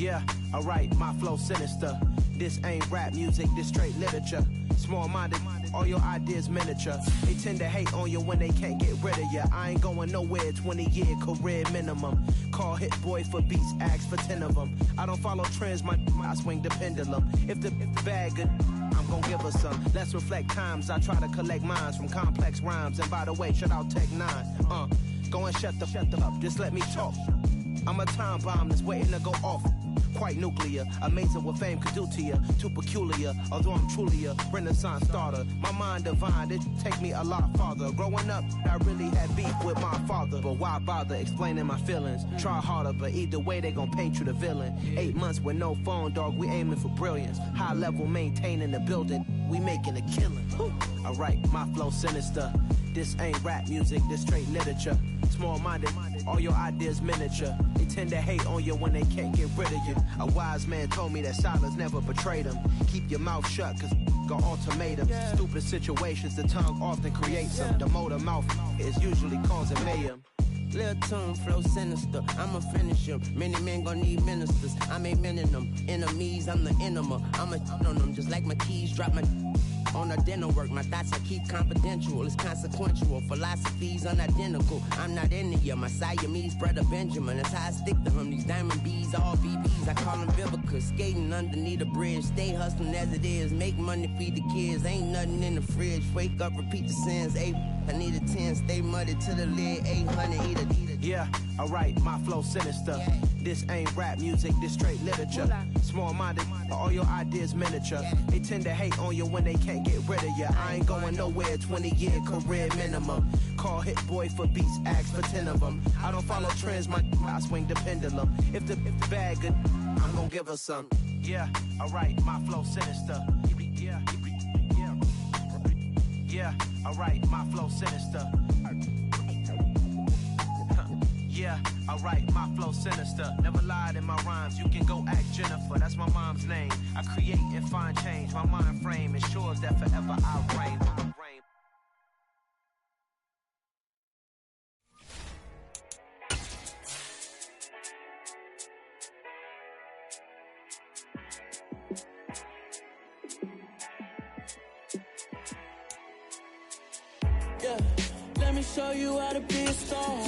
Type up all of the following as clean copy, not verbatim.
Yeah, alright, my flow sinister. This ain't rap music, this straight literature. Small-minded, all your ideas miniature. They tend to hate on you when they can't get rid of you. I ain't going nowhere, 20-year career minimum. Call Hit Boy for beats, ask for 10 of them. I don't follow trends, I swing the pendulum. If the bag good, I'm gon' give her some. Let's reflect times, I try to collect minds from complex rhymes. And by the way, shout out Tech 9. Go and shut the up, just let me talk. I'm a time bomb that's waiting to go off. Quite nuclear, amazing what fame could do to you. Too peculiar, although I'm truly a renaissance starter. My mind divine, it take me a lot farther. Growing up, I really had beef with my father. But why bother explaining my feelings? Try harder, but either way they gon' paint you the villain. 8 months with no phone, dog, we aiming for brilliance. High level maintaining the building, we making a killing. Alright, my flow sinister. This ain't rap music, this straight literature. Small-minded, all your ideas miniature. They tend to hate on you when they can't get rid of you. A wise man told me that silence never betrayed him. Keep your mouth shut, cause got ultimatums. Stupid situations, the tongue often creates them. The motor mouth is usually causing mayhem. Lil' tune, flow sinister, I'ma finish him. Many men gon' need ministers, I'm a men in them. Enemies, I'm the enema, I'ma on them. Just like my keys, drop my on the dinner work. My thoughts I keep confidential, it's consequential. Philosophies unidentical, I'm not into you. My Siamese brother Benjamin, that's how I stick to him. These diamond bees, all BBs, I call them Vivica. Skating underneath the bridge, stay hustling as it is. Make money, feed the kids, ain't nothing in the fridge. Wake up, repeat the sins, I need a 10, stay muddy to the lid, 800, eat it. Yeah, alright, my flow sinister. This ain't rap music, this straight literature. Small-minded, all your ideas miniature. They tend to hate on you when they can't get rid of you. I ain't going nowhere, 20-year career minimum. Call Hit Boy for beats, ask for 10 of them. I don't follow trends, I swing the pendulum. If the bag good, I'm gon' give her some. Yeah, alright, my flow sinister. Yeah, alright, my flow sinister. Yeah, alright, my flow sinister. Never lied in my rhymes, you can go ask Jennifer, that's my mom's name. I create and find change, my mind frame ensures that forever I reign. Yeah, let me show you how to be a star.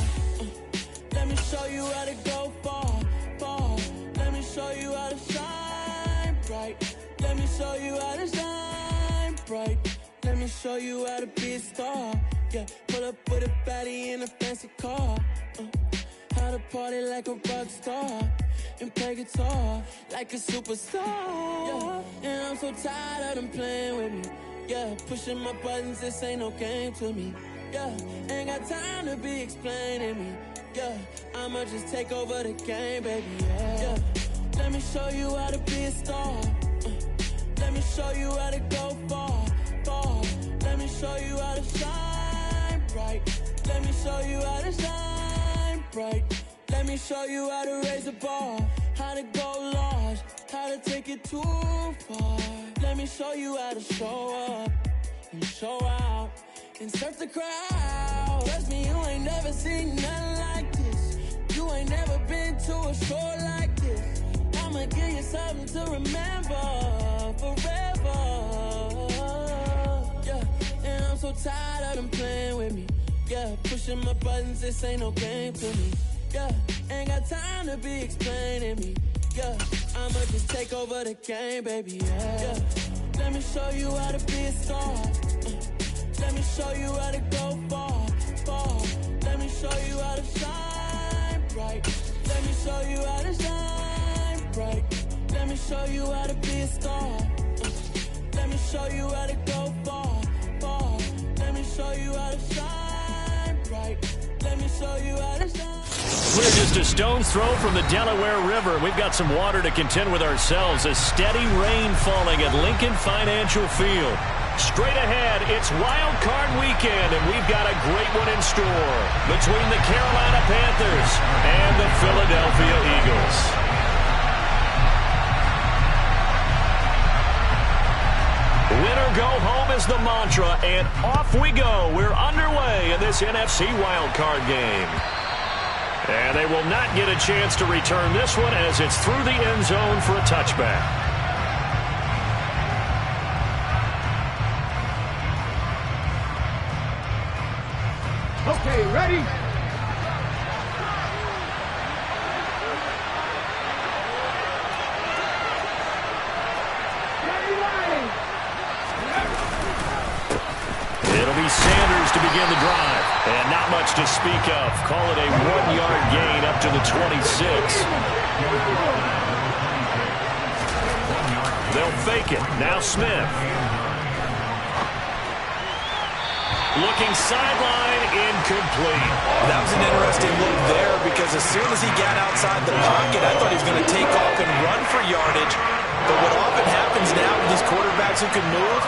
Let me show you how to go far, far. Let me show you how to shine bright. Let me show you how to shine bright. Let me show you how to be a star. Yeah, pull up with a baddie in a fancy car. How to party like a rock star and play guitar like a superstar. Yeah, and I'm so tired of them playing with me. Yeah, pushing my buttons, this ain't no game to me. Yeah, ain't got time to be explaining me. Yeah, I'ma just take over the game, baby, yeah. Let me show you how to be a star. Let me show you how to go far, far. Let me show you how to shine bright. Let me show you how to shine bright. Let me show you how to raise the bar, how to go large, how to take it too far. Let me show you how to show up and show out and surf the crowd. Trust me, you ain't never seen nothing like this. You ain't never been to a show like this. I'ma give you something to remember forever. Yeah, and I'm so tired of them playing with me. Yeah, pushing my buttons, this ain't no game to me. Yeah, ain't got time to be explaining me. Yeah, I'ma just take over the game, baby, yeah. Let me show you how to be a star. Let me show you how to go far, far. Let me show you how to shine bright. Let me show you how to shine bright. Let me show you how to be a star. Let me show you how to go far, far. Let me show you how to shine bright. Let me show you how to shine. We're just a stone's throw from the Delaware River. We've got some water to contend with ourselves. A steady rain falling at Lincoln Financial Field. Straight ahead, it's Wild Card Weekend, and we've got a great one in store between the Carolina Panthers and the Philadelphia Eagles. Win or go home is the mantra, and off we go. We're underway in this NFC Wild Card game. And they will not get a chance to return this one as it's through the end zone for a touchback. Okay, ready? It'll be Sanders to begin the drive. And not much to speak of. Call it a 1-yard gain up to the 26. They'll fake it. Now Smith. Looking sideline, incomplete. That was an interesting look there because as soon as he got outside the pocket, I thought he was going to take off and run for yardage. But what often happens now with these quarterbacks who can move,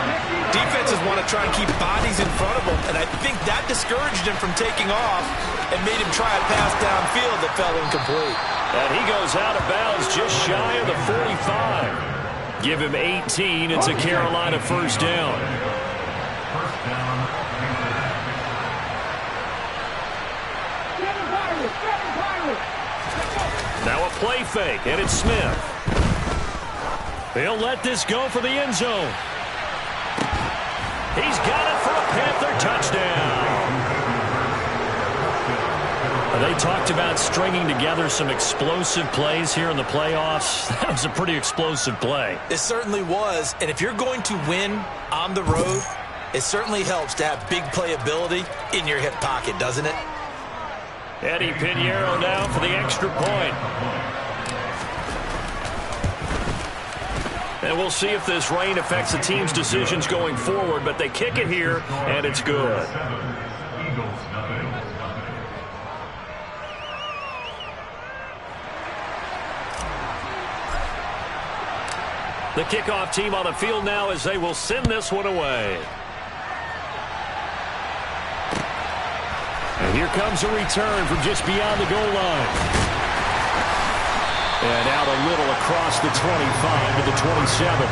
defenses want to try and keep bodies in front of them, and I think that discouraged him from taking off and made him try a pass downfield that fell incomplete. And he goes out of bounds just shy of the 45. Give him 18. It's a Carolina first down. Now a play fake, and it's Smith. He'll let this go for the end zone. He's got it for a Panther touchdown. They talked about stringing together some explosive plays here in the playoffs. That was a pretty explosive play. It certainly was, and if you're going to win on the road, it certainly helps to have big playability in your hip pocket, doesn't it? Eddie Pinheiro now for the extra point. And we'll see if this rain affects the team's decisions going forward, but they kick it here, and it's good. The kickoff team on the field now as they will send this one away. And here comes a return from just beyond the goal line. And out a little across the 25 to the 27.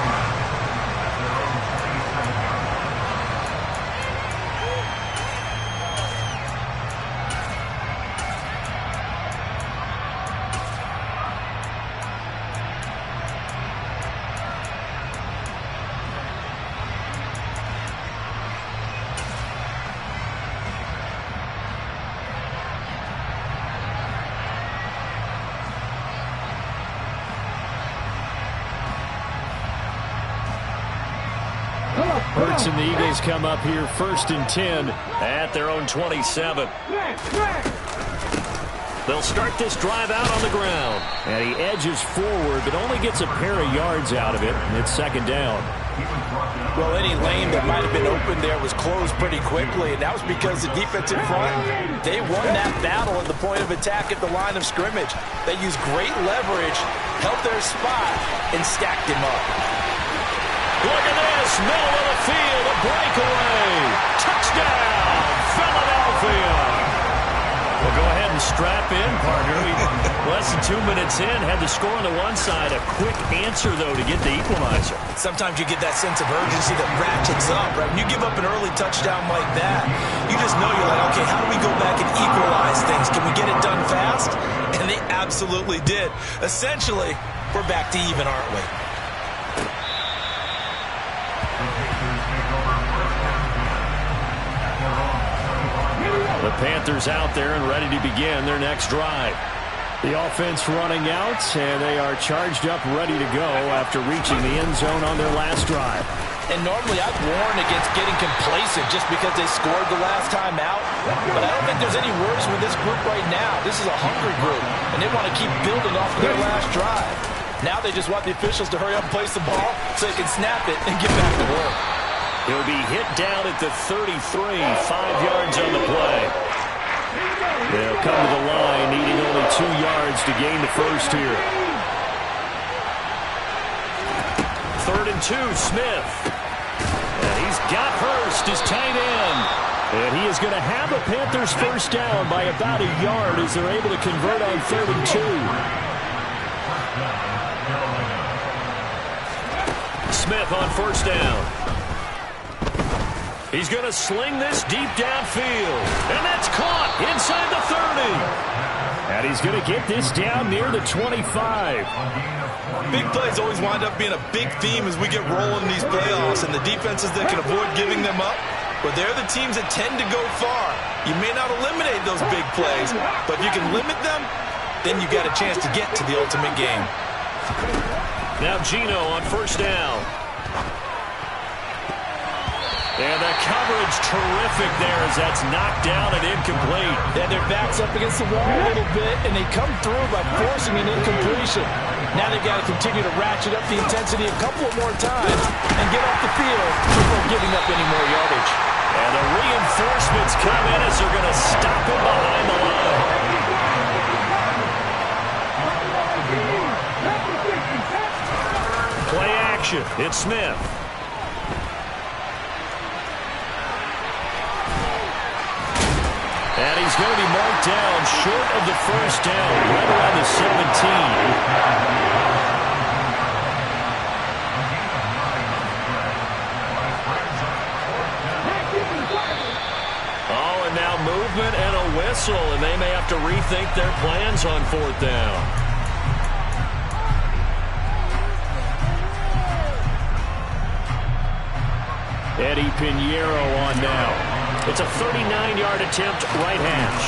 Hurts and the Eagles come up here 1st and 10 at their own 27. They'll start this drive out on the ground. And he edges forward, but only gets a pair of yards out of it. And it's 2nd down. Well, any lane that might have been open there was closed pretty quickly, and that was because the defense in front, they won that battle at the point of attack at the line of scrimmage. They used great leverage, held their spot, and stacked him up. Look at this, middle of the field, a breakaway. Touchdown, Philadelphia. Well, go ahead and strap in, partner. Less than 2 minutes in, had the score on the one side. A quick answer, though, to get the equalizer. Sometimes you get that sense of urgency that ratchets up, right? When you give up an early touchdown like that, you just know you're like, okay, how do we go back and equalize things? Can we get it done fast? And they absolutely did. Essentially, we're back to even, aren't we? The Panthers out there and ready to begin their next drive. The offense running out, and they are charged up, ready to go after reaching the end zone on their last drive. And normally I'd warn against getting complacent just because they scored the last time out. But I don't think there's any worries with this group right now. This is a hungry group, and they want to keep building off of their last drive. Now they just want the officials to hurry up and place the ball so they can snap it and get back to work. He'll be hit down at the 33, 5 yards on the play. They'll come to the line, needing only 2 yards to gain the first here. 3rd and 2, Smith. And he's got Hurst, his tight end. And he is going to have the Panthers first down by about a yard as they're able to convert on 3rd and 2. Smith on first down. He's going to sling this deep downfield. And that's caught inside the 30. And he's going to get this down near the 25. Big plays always wind up being a big theme as we get rolling in these playoffs, and the defenses that can avoid giving them up, but they're the teams that tend to go far. You may not eliminate those big plays, but if you can limit them, then you got a chance to get to the ultimate game. Now Gino on first down. And the coverage terrific there as that's knocked down and incomplete. Yeah, their back's up against the wall a little bit, and they come through by forcing an incompletion. Now they've got to continue to ratchet up the intensity a couple of more times and get off the field before giving up any more yardage. And the reinforcements come in as they're going to stop him behind the line. Play action. It's Smith. And he's going to be marked down short of the first down, right around the 17. Oh, and now movement and a whistle, and they may have to rethink their plans on fourth down. Eddie Pinheiro on now. It's a 39-yard attempt, right hash.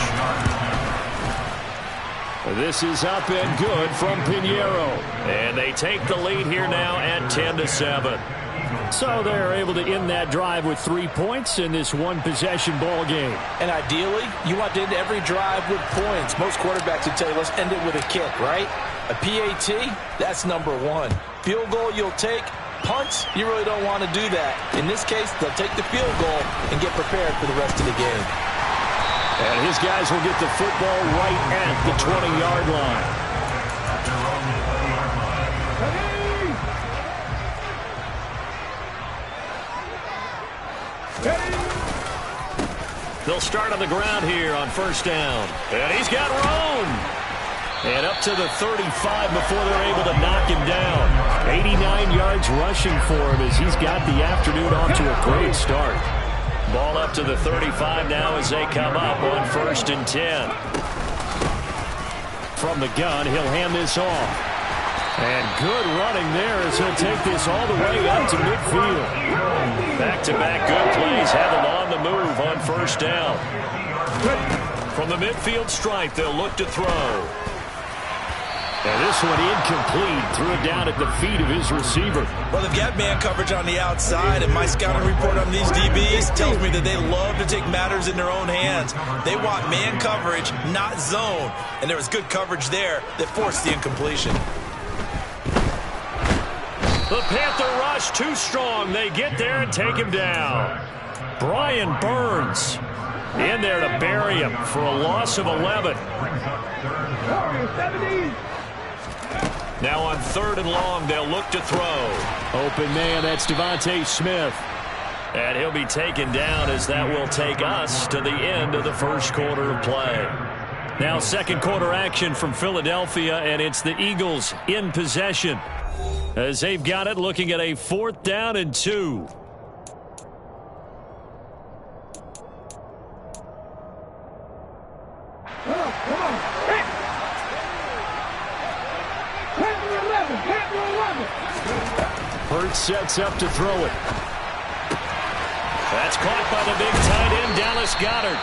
This is up and good from Pinheiro. And they take the lead here now at 10-7. So they're able to end that drive with 3 points in this one-possession ball game. And ideally, you want to end every drive with points. Most quarterbacks would tell you, let's end it with a kick, right? A PAT, that's number one. Field goal you'll take. Punts, you really don't want to do that. In this case, they'll take the field goal and get prepared for the rest of the game. And his guys will get the football right at the 20-yard line. They'll start on the ground here on first down. And he's got room. And up to the 35 before they're able to knock him down. 89 yards rushing for him as he's got the afternoon off to a great start. Ball up to the 35 now as they come up on 1st and 10. From the gun, he'll hand this off. And good running there as he'll take this all the way up to midfield. Back-to-back good plays have him on the move on 1st down. From the midfield stripe, they'll look to throw. And this one incomplete. Threw it down at the feet of his receiver. Well, they've got man coverage on the outside, and my scouting report on these DBs tells me that they love to take matters in their own hands. They want man coverage, not zone. And there was good coverage there that forced the incompletion. The Panther rush too strong. They get there and take him down. Brian Burns in there to bury him for a loss of 11. Now on 3rd and long, they'll look to throw. Open man, that's Devontae Smith. And he'll be taken down as that will take us to the end of the first quarter of play. Now second quarter action from Philadelphia, and it's the Eagles in possession as they've got it, looking at a 4th down and 2. Hurts sets up to throw it. That's caught by the big tight end, Dallas Goedert.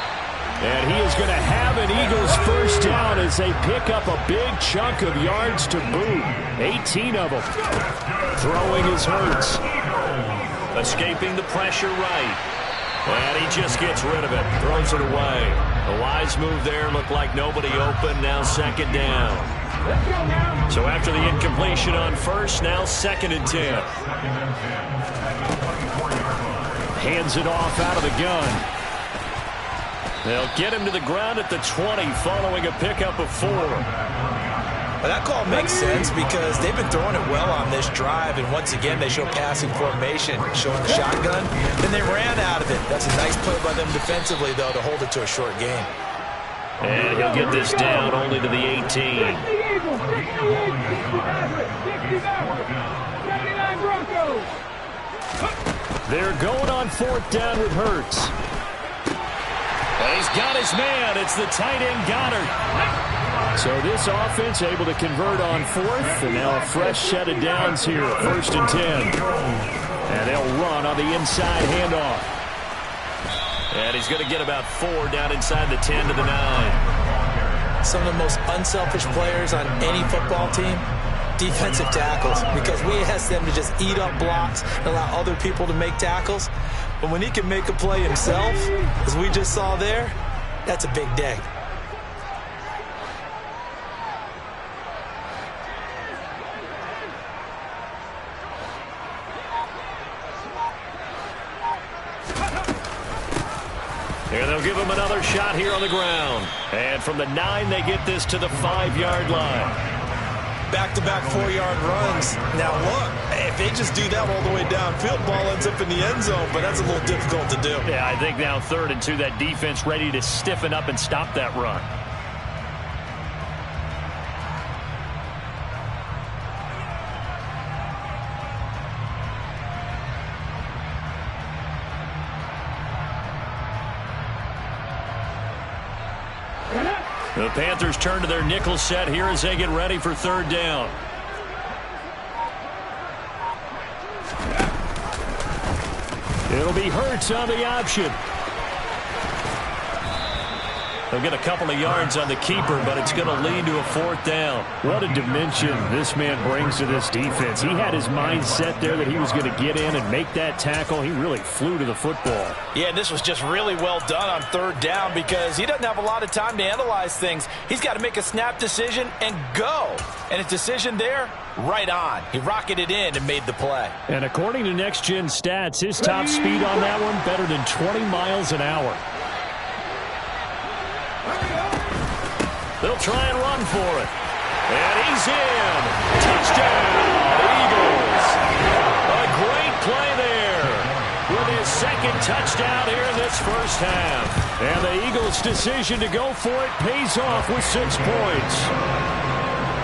And he is going to have an Eagles first down as they pick up a big chunk of yards to boot. 18 of them. Throwing is Hurts. Escaping the pressure right. And he just gets rid of it. Throws it away. A wise move there. Looked like nobody open. Now 2nd down. So after the incompletion on 1st, now 2nd and 10. Hands it off out of the gun. They'll get him to the ground at the 20 following a pickup of 4. Well, that call makes sense because they've been throwing it well on this drive, and once again they show passing formation, showing the shotgun. Then they ran out of it. That's a nice play by them defensively, though, to hold it to a short game. And he'll get this down only to the 18. They're going on 4th down with Hurts. And he's got his man. It's the tight end Goddard. So this offense able to convert on fourth, and now a fresh set of downs here, 1st and 10. And they'll run on the inside handoff. And he's going to get about 4 down inside the 10 to the 9. Some of the most unselfish players on any football team, defensive tackles, because we ask them to just eat up blocks and allow other people to make tackles. But when he can make a play himself, as we just saw there, that's a big day. Here they'll give him another shot here on the ground. And from the 9, they get this to the 5-yard line. Back-to-back 4-yard runs. Now, look, if they just do that all the way downfield, ball ends up in the end zone, but that's a little difficult to do. Yeah, I think now 3rd and 2, that defense ready to stiffen up and stop that run. The Panthers turn to their nickel set here as they get ready for 3rd down. It'll be Hurts on the option. They'll get a couple of yards on the keeper, but it's going to lead to a 4th down. What a dimension this man brings to this defense. He had his mind set there that he was going to get in and make that tackle. He really flew to the football. Yeah, and this was just really well done on 3rd down because he doesn't have a lot of time to analyze things. He's got to make a snap decision and go. And his decision there, right on. He rocketed in and made the play. And according to Next Gen Stats, his top speed on that one better than 20 miles an hour. They'll try and run for it. And he's in. Touchdown, Eagles. A great play there with his 2nd touchdown here in this 1st half. And the Eagles' decision to go for it pays off with 6 points.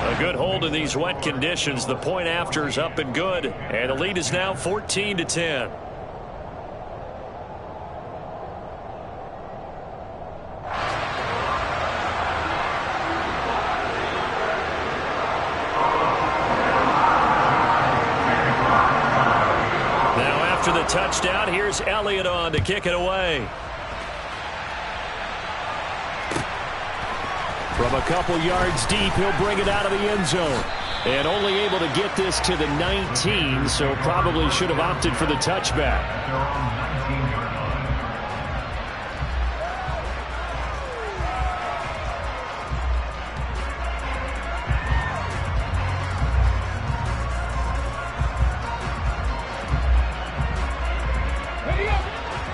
A good hold in these wet conditions. The point after is up and good. And the lead is now 14-10. After the touchdown, here's Elliott on to kick it away. From a couple yards deep, he'll bring it out of the end zone. And only able to get this to the 19, so probably should have opted for the touchback.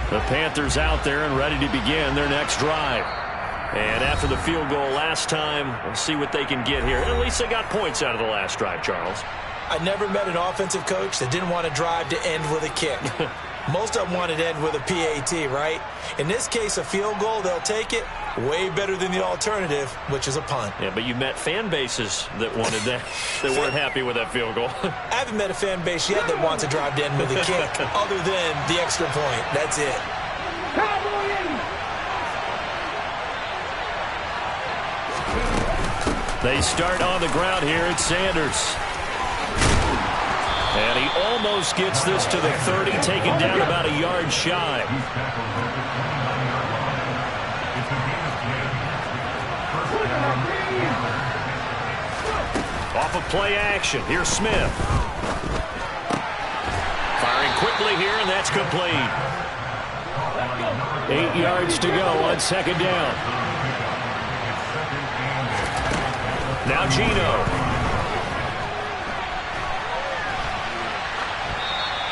The Panthers out there and ready to begin their next drive. And after the field goal last time, we'll see what they can get here. At least they got points out of the last drive, Charles. I never met an offensive coach that didn't want to drive to end with a kick. Most of them wanted to end with a PAT, right? In this case, a field goal, they'll take it. Way better than the alternative, which is a punt. Yeah, but you met fan bases that wanted that, that weren't happy with that field goal. I haven't met a fan base yet that wants to drive to end with a kick, other than the extra point. That's it. They start on the ground here. It's Sanders. And he almost gets this to the 30, taken down about a yard shy. Off of play action. Here's Smith. Firing quickly here, and that's complete. 8 yards to go on 2nd down. Now Gino.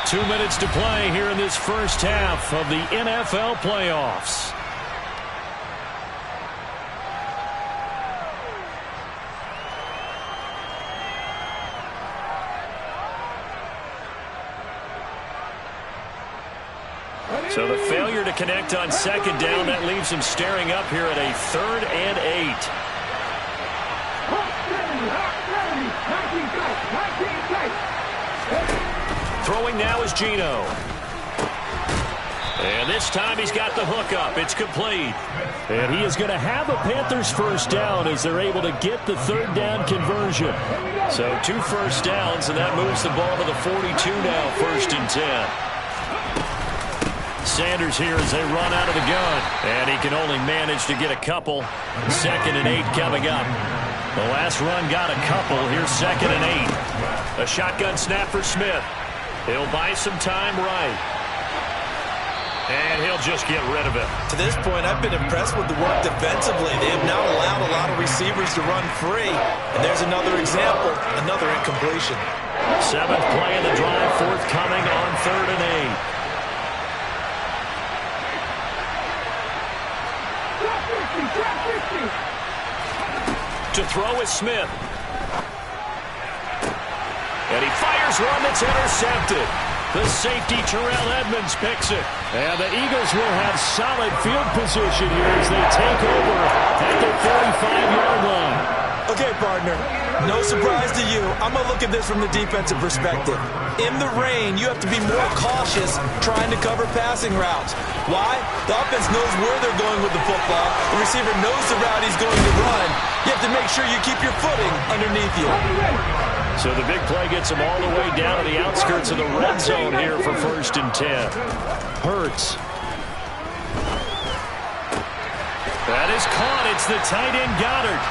2 minutes to play here in this 1st half of the NFL playoffs. So the failure to connect on 2nd down, that leaves him staring up here at a 3rd and 8. Throwing now is Gino. And this time he's got the hook up. It's complete. And he is going to have a Panthers first down as they're able to get the third down conversion. So 2 first downs, and that moves the ball to the 42 now, 1st and 10. Sanders here as they run out of the gun. And he can only manage to get a couple. 2nd and 8 coming up. The last run got a couple. Here's 2nd and 8. A shotgun snap for Smith. He'll buy some time right. And he'll just get rid of it. To this point, I've been impressed with the work defensively. They have now allowed a lot of receivers to run free. And there's another example, another incompletion. 7th play of the drive, forthcoming on 3rd and 8. To throw is Smith. And he fires one that's intercepted. The safety, Terrell Edmonds, picks it. And the Eagles will have solid field position here as they take over at the 45-yard line. Okay, partner, no surprise to you. I'm going to look at this from the defensive perspective. In the rain, you have to be more cautious trying to cover passing routes. Why? The offense knows where they're going with the football. The receiver knows the route he's going to run. You have to make sure you keep your footing underneath you. So the big play gets him all the way down to the outskirts of the red zone here for 1st and 10. Hurts. That is caught. It's the tight end Goddard.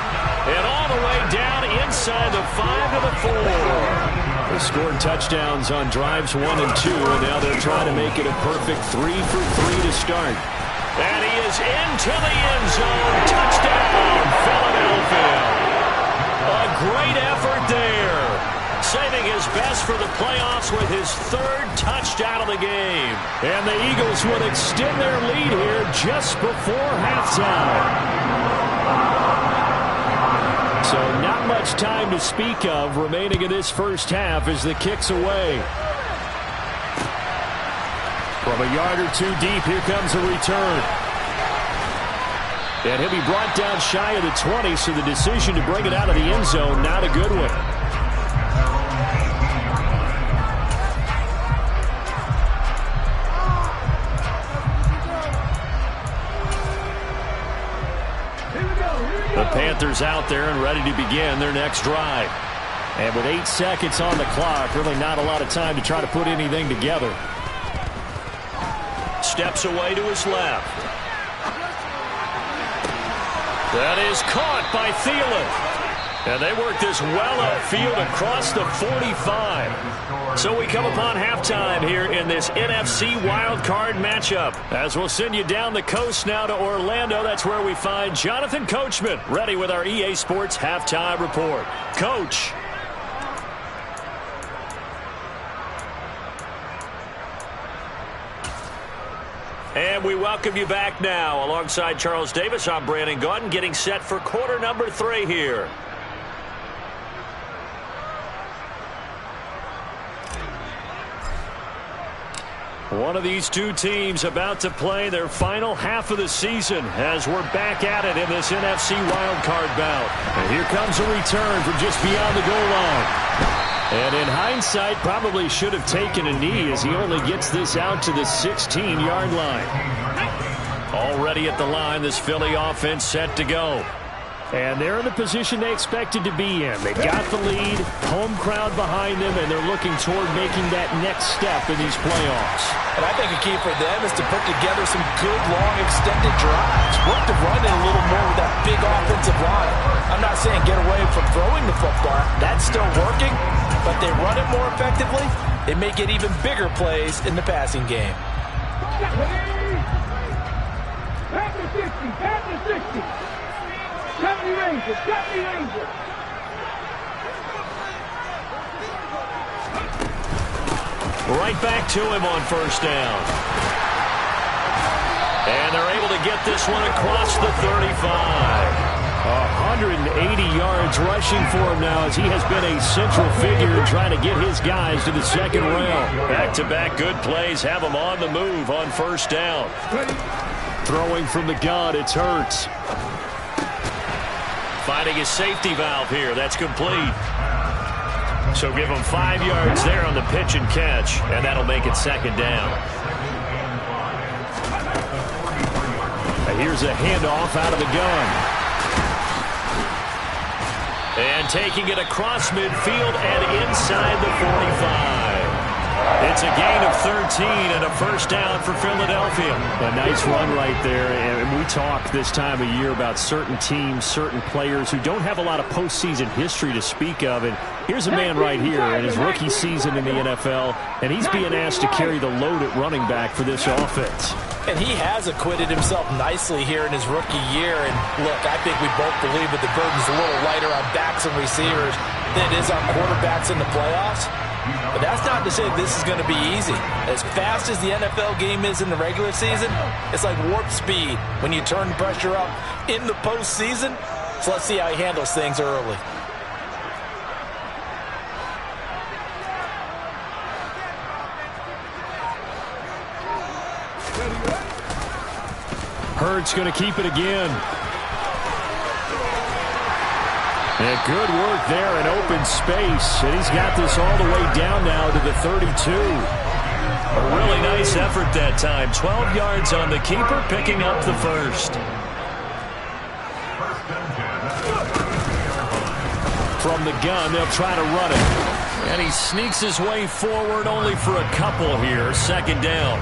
And all the way down inside the 5 to the 4. They scored touchdowns on drives 1 and 2, and now they're trying to make it a perfect 3 for 3 to start. And he is into the end zone. Touchdown, Philadelphia. A great effort there. Saving his best for the playoffs with his 3rd touchdown of the game. And the Eagles will extend their lead here just before halftime. So not much time to speak of remaining in this first half as the kick's away. From a yard or 2 deep, here comes a return. And he'll be brought down shy of the 20, so the decision to bring it out of the end zone, not a good one. The Panthers out there and ready to begin their next drive. And with 8 seconds on the clock, really not a lot of time to try to put anything together. Steps away to his left. That is caught by Thielen. And they work this well upfield across the 45. So we come upon halftime here in this NFC wildcard matchup. As we'll send you down the coast now to Orlando. That's where we find Jonathan Coachman ready with our EA Sports halftime report. Coach. And we welcome you back now. Alongside Charles Davis, I'm Brandon Gaudin, getting set for quarter number 3 here. One of these two teams about to play their final half of the season as we're back at it in this NFC wildcard bout. And here comes a return from just beyond the goal line. And in hindsight, probably should have taken a knee as he only gets this out to the 16-yard line. Already at the line, this Philly offense set to go. And they're in the position they expected to be in. They've got the lead, home crowd behind them, and they're looking toward making that next step in these playoffs. And I think a key for them is to put together some good, long, extended drives. Work the run in a little more with that big offensive line. I'm not saying get away from throwing the football. That's still working, but they run it more effectively. They may get even bigger plays in the passing game. Back to 60, back to 60. 70 Rangers, 70 Rangers. Right back to him on first down. And they're able to get this one across the 35. 180 yards rushing for him now as he has been a central figure in trying to get his guys to the second round. Back-to-back good plays have him on the move on first down. Throwing from the gun, it's Hurts. Finding his safety valve here. That's complete. So give him 5 yards there on the pitch and catch, and that'll make it second down. Here's a handoff out of the gun. And taking it across midfield and inside the 45. It's a gain of 13 and a first down for Philadelphia. A nice run right there. And we talk this time of year about certain teams, certain players who don't have a lot of postseason history to speak of. And here's a man right here in his rookie season in the NFL, and he's being asked to carry the load at running back for this offense. And he has acquitted himself nicely here in his rookie year. And look, I think we both believe that the burden's a little lighter on backs and receivers than it is on quarterbacks in the playoffs. But that's not to say this is going to be easy. As fast as the NFL game is in the regular season, it's like warp speed when you turn the pressure up in the postseason. So let's see how he handles things early. Hurts going to keep it again. And good work there in open space. And he's got this all the way down now to the 32. A really nice effort that time. 12 yards on the keeper, picking up the first. From the gun, they'll try to run it. And he sneaks his way forward only for a couple here. Second down.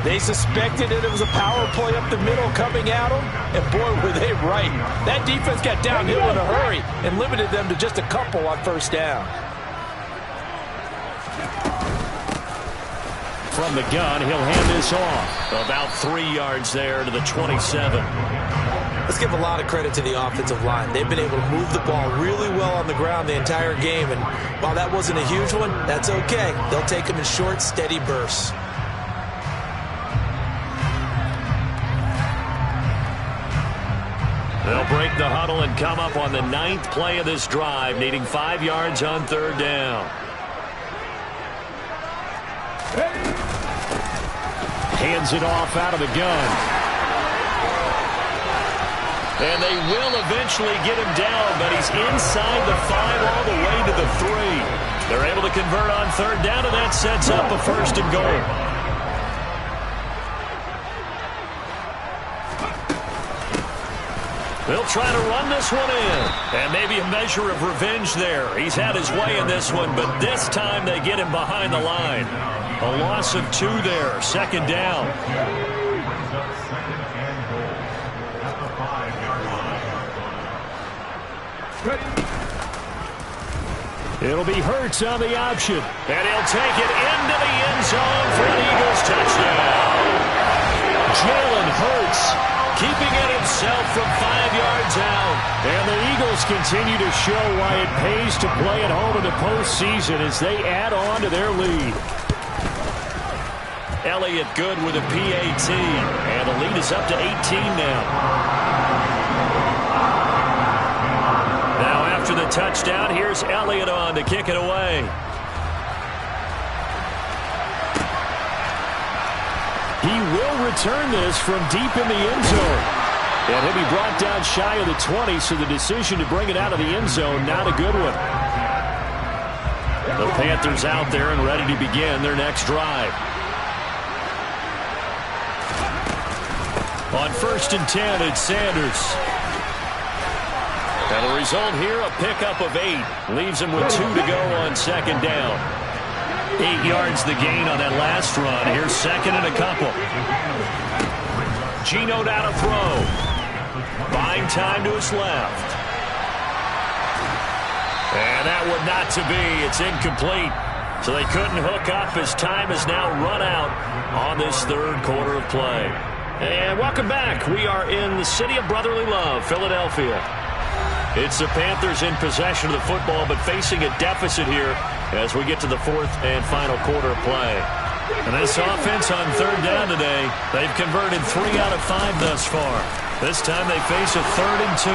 They suspected it was a power play up the middle coming at them, and boy, were they right. That defense got downhill in a hurry and limited them to just a couple on first down. From the gun, he'll hand this off. About 3 yards there to the 27. Let's give a lot of credit to the offensive line. They've been able to move the ball really well on the ground the entire game, and while that wasn't a huge one, that's okay. They'll take them in short, steady bursts. They'll break the huddle and come up on the 9th play of this drive, needing 5 yards on third down. Hands it off out of the gun. And they will eventually get him down, but he's inside the 5 all the way to the 3. They're able to convert on third down, and that sets up a first and goal. They'll try to run this one in. And maybe a measure of revenge there. He's had his way in this one, but this time they get him behind the line. A loss of 2 there. Second down. It'll be Hurts on the option. And he'll take it into the end zone for an Eagles touchdown. Jalen Hurts keeping it himself from 5 yards out. And the Eagles continue to show why it pays to play at home in the postseason as they add on to their lead. Elliott good with a PAT. And the lead is up to 18 now. Now after the touchdown, here's Elliott on to kick it away. He will return this from deep in the end zone. And he'll be brought down shy of the 20, so the decision to bring it out of the end zone, not a good one. The Panthers out there and ready to begin their next drive. On 1st and 10, it's Sanders. And the result here, a pickup of 8. Leaves him with 2 to go on second down. 8 yards the gain on that last run. Here's second and a couple. Geno down to throw. Buying time to his left. And that one not to be. It's incomplete. So they couldn't hook up as time is now run out on this third quarter of play. And welcome back. We are in the city of brotherly love, Philadelphia. It's the Panthers in possession of the football, but facing a deficit here as we get to the fourth and final quarter of play. And this offense on third down today, they've converted 3 out of 5 thus far. This time they face a 3rd and 2.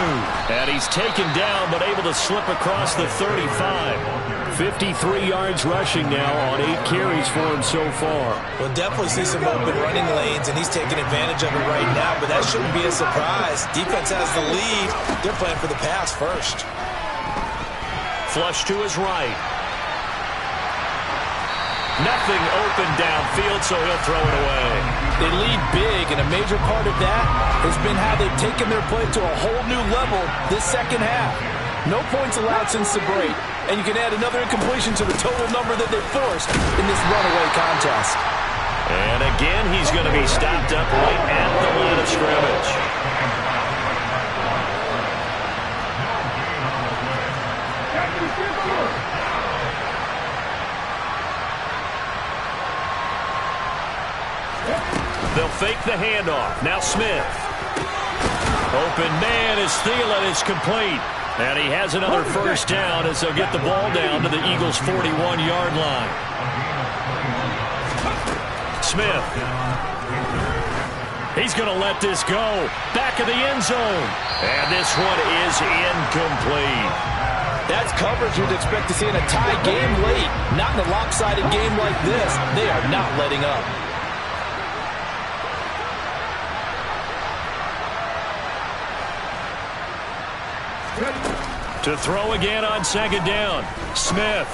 And he's taken down, but able to slip across the 35. 53 yards rushing now on 8 carries for him so far. We'll definitely see some open running lanes, and he's taking advantage of it right now, but that shouldn't be a surprise. Defense has the lead. They're playing for the pass first. Flush to his right. Nothing open downfield, so he'll throw it away. They lead big, and a major part of that has been how they've taken their play to a whole new level this second half. No points allowed since the break, and you can add another incompletion to the total number that they forced in this runaway contest. And again, he's going to be stopped up right at the line of scrimmage. They'll fake the handoff. Now Smith. Open man is Thielen. It's complete. And he has another first down as they'll get the ball down to the Eagles' 41-yard line. Smith. He's going to let this go. Back of the end zone. And this one is incomplete. That's coverage you'd expect to see in a tie game late. Not in a lopsided game like this. They are not letting up. To throw again on second down. Smith.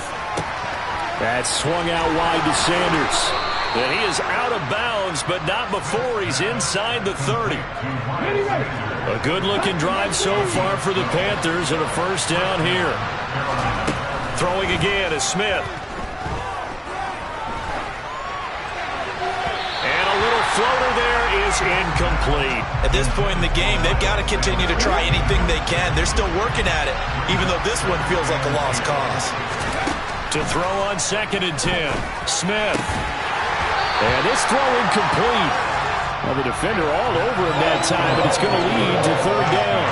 That's swung out wide to Sanders. And he is out of bounds, but not before he's inside the 30. A good-looking drive so far for the Panthers and a first down here. Throwing again is Smith. And a little floater there is incomplete. At this point in the game, they've got to continue to try anything they can. They're still working at it, even though this one feels like a lost cause. To throw on second and 10, Smith. And this throw incomplete. Well, the defender all over him that time, but it's going to lead to third down.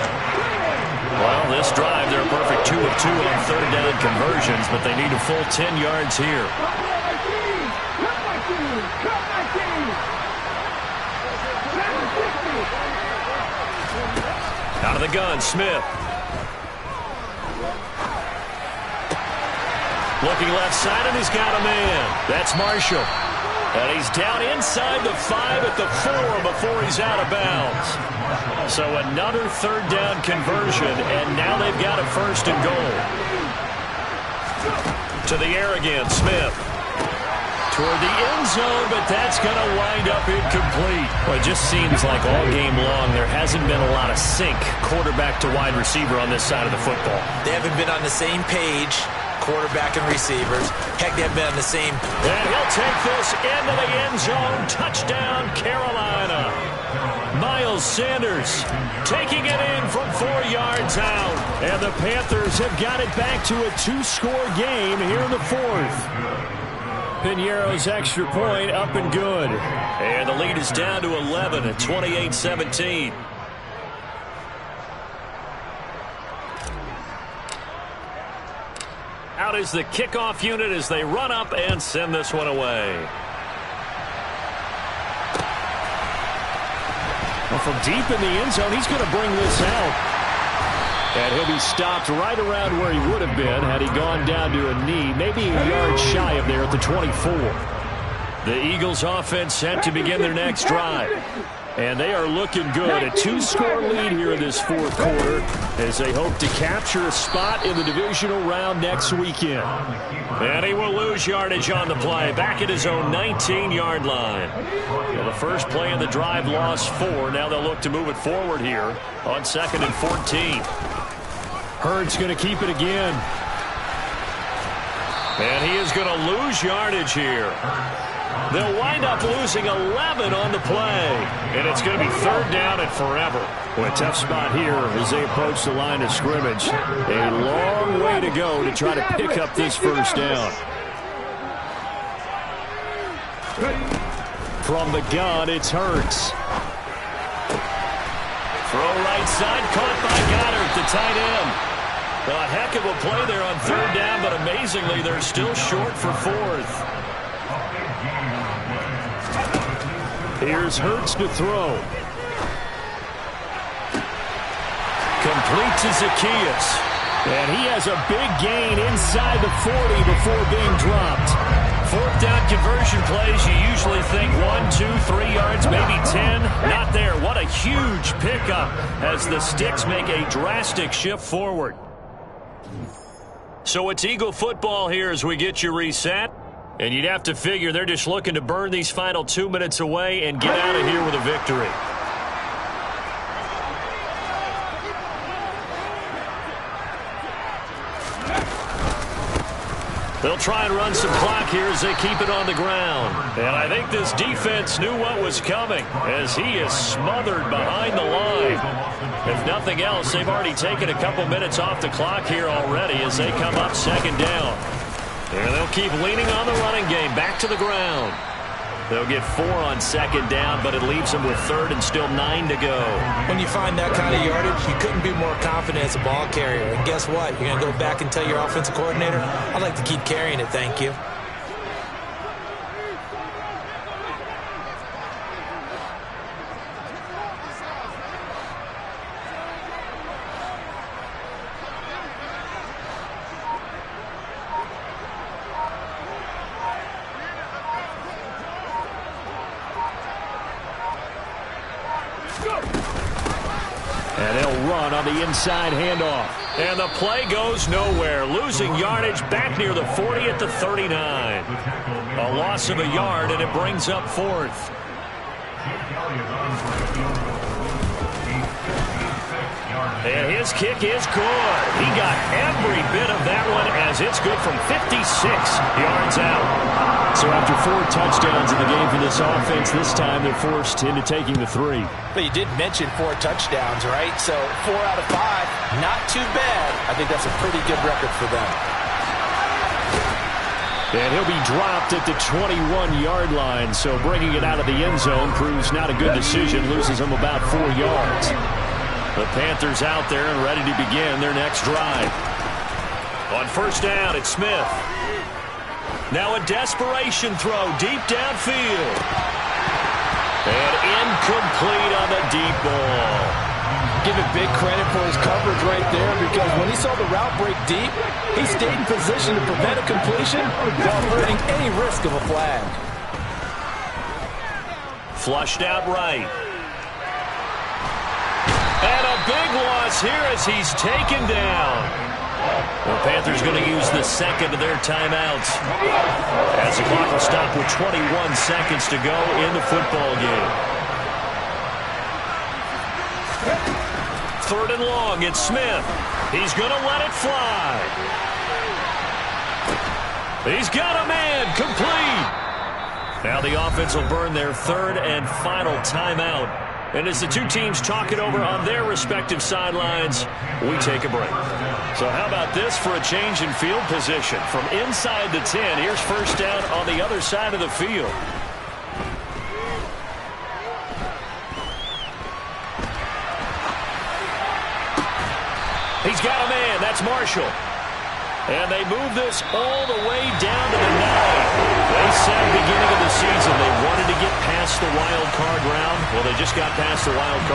Well, this drive, they're a perfect 2 of 2 on third down conversions, but they need a full 10 yards here. Out of the gun, Smith. Looking left side, and he's got a man. That's Marshall. And he's down inside the 5 at the 4 before he's out of bounds. So another third down conversion, and now they've got a first and goal. To the air again, Smith. Toward the end zone, but that's going to wind up incomplete. Well, it just seems like all game long there hasn't been a lot of sync quarterback to wide receiver on this side of the football. They haven't been on the same page, quarterback and receivers. Heck, they've been on the same. And he'll take this into the end zone. Touchdown, Carolina. Miles Sanders taking it in from 4 yards out. And the Panthers have got it back to a 2-score game here in the fourth. Piñeiro's extra point up and good. And the lead is down to 11 at 28-17. Out is the kickoff unit as they run up and send this one away. Well, from deep in the end zone, he's going to bring this out. And he'll be stopped right around where he would have been had he gone down to a knee, maybe a yard shy of there at the 24. The Eagles offense set to begin their next drive. And they are looking good. A 2-score lead here in this fourth quarter as they hope to capture a spot in the divisional round next weekend. And he will lose yardage on the play, back at his own 19-yard line. Well, the first play of the drive lost 4. Now they'll look to move it forward here on second and 14. Hurd's going to keep it again. And he is going to lose yardage here. They'll wind up losing 11 on the play. And it's going to be third down and forever. Well, a tough spot here as they approach the line of scrimmage. A long way to go to try to pick up this first down. From the gun, it's Hurts. Throw right side, caught by Goddard, the tight end. A heck of a play there on third down, but amazingly, they're still short for fourth. Here's Hurts to throw. Complete to Zacchaeus. And he has a big gain inside the 40 before being dropped. Fourth down conversion plays, you usually think 1, 2, 3 yards, maybe 10. Not there. What a huge pickup as the Sticks make a drastic shift forward. So it's Eagle football here as we get you reset. And you'd have to figure they're just looking to burn these final 2 minutes away and get out of here with a victory. They'll try and run some clock here as they keep it on the ground. And I think this defense knew what was coming as he is smothered behind the line. If nothing else, they've already taken a couple minutes off the clock here already as they come up second down. And they'll keep leaning on the running game back to the ground. They'll get 4 on second down, but it leaves them with third and still 9 to go. When you find that kind of yardage, you couldn't be more confident as a ball carrier. And guess what? You're going to go back and tell your offensive coordinator, I'd like to keep carrying it, thank you. And they'll run on the inside handoff. And the play goes nowhere. Losing yardage back near the 40 at the 39. A loss of a yard, and it brings up fourth. And his kick is good. He got every bit of that one as it's good from 56 yards out. So after 4 touchdowns in the game for this offense, this time they're forced into taking the 3. But you did mention 4 touchdowns, right? So 4 out of 5, not too bad. I think that's a pretty good record for them. And he'll be dropped at the 21-yard line. So bringing it out of the end zone proves not a good decision. Loses him about 4 yards. The Panthers out there and ready to begin their next drive. On first down, it's Smith. Now a desperation throw deep downfield. And incomplete on the deep ball. Give it big credit for his coverage right there, because when he saw the route break deep, he stayed in position to prevent a completion while averting any risk of a flag. Flushed out right. And a big loss here as he's taken down. The Panthers going to use the second of their timeouts as the clock will stop with 21 seconds to go in the football game. Third and long, it's Smith. He's going to let it fly. He's got a man, complete. Now the offense will burn their third and final timeout. And as the two teams talk it over on their respective sidelines, we take a break. So how about this for a change in field position? From inside the 10, here's first down on the other side of the field. He's got a man. That's Marshall. And they move this all the way down to the 9. They said beginning of the season they wanted to get past the wild card round. Well, they just got past the wild card.